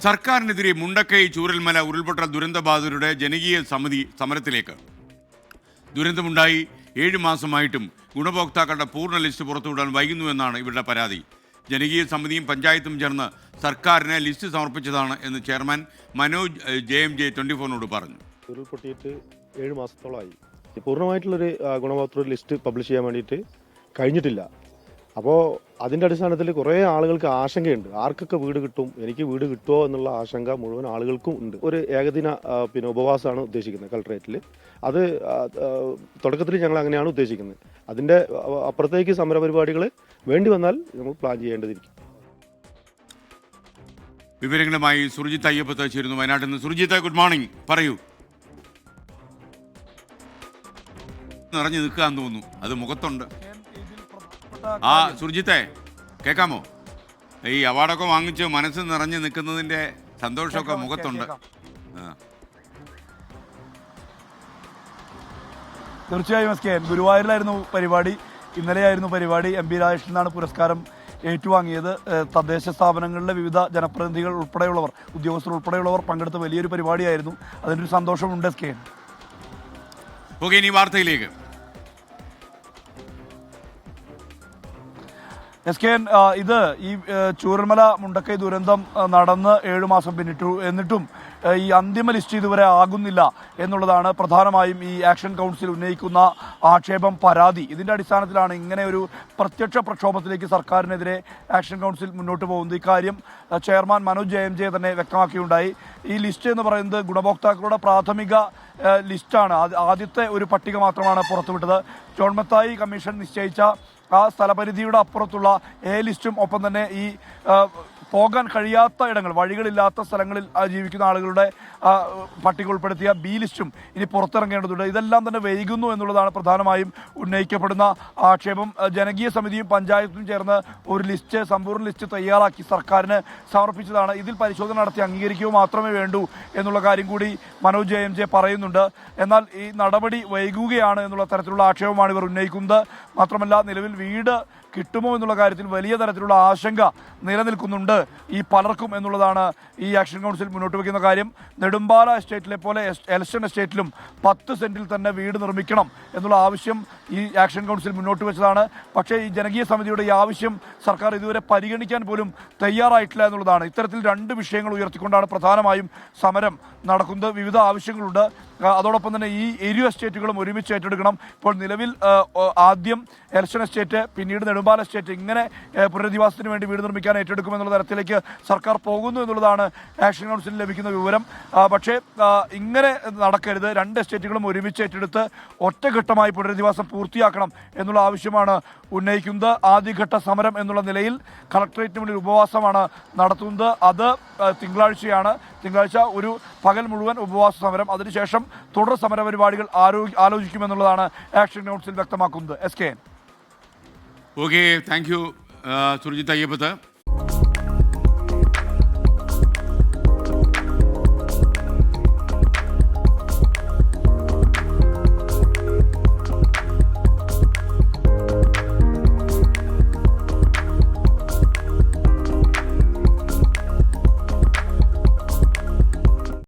സർക്കാരിനെതിരെ മുണ്ടക്കൈ ചൂരൽമല ഉരുൾപൊട്ടൽ ദുരന്തബാധിതരുടെ ജനകീയ സമിതി സമരത്തിലേക്ക്. ദുരന്തമുണ്ടായി 7 മാസമായിട്ടും ഗുണഭോക്താക്കളുടെ പൂർണ്ണ ലിസ്റ്റ് പുറത്തുവിടാൻ വൈകുന്നുവെന്നാണ് ഇവരുടെ പരാതി. ജനകീയ സമിതിയും പഞ്ചായത്തും ചേർന്ന് സർക്കാരിന് ലിസ്റ്റ് സമർപ്പിച്ചതാണ് എന്ന് ചെയർമാൻ മനോജ് JMJ 24 പറഞ്ഞു. ഉരുൾപൊട്ടിയിട്ട് 7 മാസത്തോളമായി. പൂർണ്ണമായിട്ടുള്ളൊരു ഗുണഭോക്തൃ ലിസ്റ്റ് പബ്ലിഷ് ചെയ്യാൻ വേണ്ടിയിട്ട് കഴിഞ്ഞിട്ടില്ല. അപ്പോൾ അതിൻ്റെ അടിസ്ഥാനത്തിൽ കുറേ ആളുകൾക്ക് ആശങ്കയുണ്ട്. ആർക്കൊക്കെ വീട് കിട്ടും, എനിക്ക് വീട് കിട്ടുമോ എന്നുള്ള ആശങ്ക മുഴുവൻ ആളുകൾക്കും ഉണ്ട്. ഒരു ഏകദിന ഉപവാസമാണ് ഉദ്ദേശിക്കുന്നത് കളക്ടറേറ്റിൽ. അത് തുടക്കത്തിൽ ഞങ്ങൾ അങ്ങനെയാണ് ഉദ്ദേശിക്കുന്നത്. അതിൻ്റെ അപ്പുറത്തേക്ക് സമരപരിപാടികൾ വേണ്ടി വന്നാൽ നമ്മൾ പ്ലാൻ ചെയ്യേണ്ടതിരിക്കും. വിവരങ്ങളുമായി സുർജിത്ത് അയ്യപ്പത്ത് ചേരുന്നു വയനാട്ടിൽ നിന്ന്. Surjit, good morning. പറയൂ. നിറഞ്ഞു നിൽക്കാന്ന് തോന്നുന്നു, അത് മുഖത്തുണ്ട്. സുർജിത്തെ, കേൾക്കാമോ? ഈ അവാർഡൊക്കെ വാങ്ങിച്ച് മനസ്സ് നിറഞ്ഞു നിൽക്കുന്നതിന്റെ സന്തോഷമൊക്കെ മുഖത്തുണ്ട്. തീർച്ചയായും SKN, ഗുരുവായൂരിലായിരുന്നു പരിപാടി. ഇന്നലെയായിരുന്നു പരിപാടി. MP രാജേഷിനാണ് പുരസ്കാരം ഏറ്റുവാങ്ങിയത്. തദ്ദേശ സ്ഥാപനങ്ങളിലെ വിവിധ ജനപ്രതിനിധികൾ ഉൾപ്പെടെയുള്ളവർ, ഉദ്യോഗസ്ഥർ ഉൾപ്പെടെയുള്ളവർ പങ്കെടുത്ത വലിയൊരു പരിപാടിയായിരുന്നു. അതിനൊരു സന്തോഷമുണ്ട് SKN. ഓക്കെ, ഇനി വാർത്തയിലേക്ക്. SKN, ഇത് ഈ ചൂരൽമല മുണ്ടക്കൈ ദുരന്തം നടന്ന് 7 മാസം പിന്നിട്ടു. എന്നിട്ടും ഈ അന്തിമ ലിസ്റ്റ് ഇതുവരെ ആകുന്നില്ല എന്നുള്ളതാണ് പ്രധാനമായും ഈ ആക്ഷൻ കൗൺസിൽ ഉന്നയിക്കുന്ന ആക്ഷേപം, പരാതി. ഇതിൻ്റെ അടിസ്ഥാനത്തിലാണ് ഇങ്ങനെ ഒരു പ്രത്യക്ഷ പ്രക്ഷോഭത്തിലേക്ക് സർക്കാരിനെതിരെ ആക്ഷൻ കൗൺസിൽ മുന്നോട്ട് പോകുന്നത്. ഇക്കാര്യം ചെയർമാൻ മനോജ് JMJ തന്നെ വ്യക്തമാക്കിയുണ്ടായി. ഈ ലിസ്റ്റ് എന്ന് പറയുന്നത് ഗുണഭോക്താക്കളുടെ പ്രാഥമിക ലിസ്റ്റാണ്. ആദ്യത്തെ ഒരു പട്ടിക മാത്രമാണ് പുറത്തുവിട്ടത്. ജോൺ മത്തായി കമ്മീഷൻ നിശ്ചയിച്ച ആ സ്ഥലപരിധിയുടെ അപ്പുറത്തുള്ള ലിസ്റ്റും ഒപ്പം തന്നെ ഈ പോകാൻ കഴിയാത്ത ഇടങ്ങൾ, വഴികളില്ലാത്ത സ്ഥലങ്ങളിൽ ജീവിക്കുന്ന ആളുകളുടെ പട്ടിക ഉൾപ്പെടുത്തിയ B ലിസ്റ്റും ഇനി പുറത്തിറങ്ങേണ്ടതുണ്ട്. ഇതെല്ലാം തന്നെ വൈകുന്നു എന്നുള്ളതാണ് പ്രധാനമായും ഉന്നയിക്കപ്പെടുന്ന ആക്ഷേപം. ജനകീയ സമിതിയും പഞ്ചായത്തും ചേർന്ന് ഒരു ലിസ്റ്റ്, സമ്പൂർണ്ണ ലിസ്റ്റ് തയ്യാറാക്കി സർക്കാരിന് സമർപ്പിച്ചതാണ്. ഇതിൽ പരിശോധന നടത്തി അംഗീകരിക്കുക മാത്രമേ വേണ്ടൂ എന്നുള്ള കാര്യം കൂടി മനോജ് JMJ പറയുന്നുണ്ട്. എന്നാൽ ഈ നടപടി വൈകുകയാണ് എന്നുള്ള തരത്തിലുള്ള ആക്ഷേപമാണ് ഇവർ ഉന്നയിക്കുന്നത്. മാത്രമല്ല, നിലവിൽ വീട് കിട്ടുമോ എന്നുള്ള കാര്യത്തിൽ വലിയ തരത്തിലുള്ള ആശങ്ക നിലനിൽക്കുന്നുണ്ട് ഈ പലർക്കും എന്നുള്ളതാണ് ഈ ആക്ഷൻ കൗൺസിൽ മുന്നോട്ട് വയ്ക്കുന്ന കാര്യം. നെടുമ്പാല എസ്റ്റേറ്റിലെ പോലെ എലക്ഷൻ എസ്റ്റേറ്റിലും 10 സെന്റിൽ തന്നെ വീട് നിർമ്മിക്കണം എന്നുള്ള ആവശ്യം ഈ ആക്ഷൻ കൗൺസിൽ മുന്നോട്ട് വെച്ചതാണ്. പക്ഷേ ഈ ജനകീയ സമിതിയുടെ ഈ ആവശ്യം സർക്കാർ ഇതുവരെ പരിഗണിക്കാൻ പോലും തയ്യാറായിട്ടില്ല എന്നുള്ളതാണ്. ഇത്തരത്തിൽ 2 വിഷയങ്ങൾ ഉയർത്തിക്കൊണ്ടാണ് പ്രധാനമായും സമരം നടക്കുന്നത്. വിവിധ ആവശ്യങ്ങളുണ്ട്. അതോടൊപ്പം തന്നെ ഈ എസ്റ്റേറ്റുകളും ഒരുമിച്ച് ഏറ്റെടുക്കണം. ഇപ്പോൾ നിലവിൽ ആദ്യം എലക്ഷൻ എസ്റ്റേറ്റ്, പിന്നീട് നെടുമ്പാല എസ്റ്റേറ്റ്, ഇങ്ങനെ പുനരധിവാസത്തിന് വേണ്ടി വീട് നിർമ്മിക്കാൻ ഏറ്റെടുക്കുമെന്നുള്ള തരത്തിലേക്ക് സർക്കാർ പോകുന്നു എന്നുള്ളതാണ് ആക്ഷൻ കൗൺസിലിന് ലഭിക്കുന്ന വിവരം. പക്ഷേ ഇങ്ങനെ നടക്കരുത്. 2 എസ്റ്റേറ്റുകളും ഒരുമിച്ച് ഏറ്റെടുത്ത് ഒറ്റഘട്ടമായി പുനരധിവാസം പൂർത്തിയാക്കണം എന്നുള്ള ആവശ്യമാണ് ഉന്നയിക്കുന്നത്. ആദ്യഘട്ട സമരം എന്നുള്ള നിലയിൽ കളക്ടറേറ്റിന് മുന്നിൽ ഉപവാസമാണ് നടത്തുന്നത്. അത് തിങ്കളാഴ്ചയാണ്. തിങ്കളാഴ്ച ഒരു പകൽ മുഴുവൻ ഉപവാസ സമരം, അതിനുശേഷം തുടർ സമര പരിപാടികൾ ആലോചിക്കുമെന്നുള്ളതാണ് ആക്ഷൻ കൗൺസിൽ വ്യക്തമാക്കുന്നത്. SKN. Okay, thank you Surjit Ayyappath.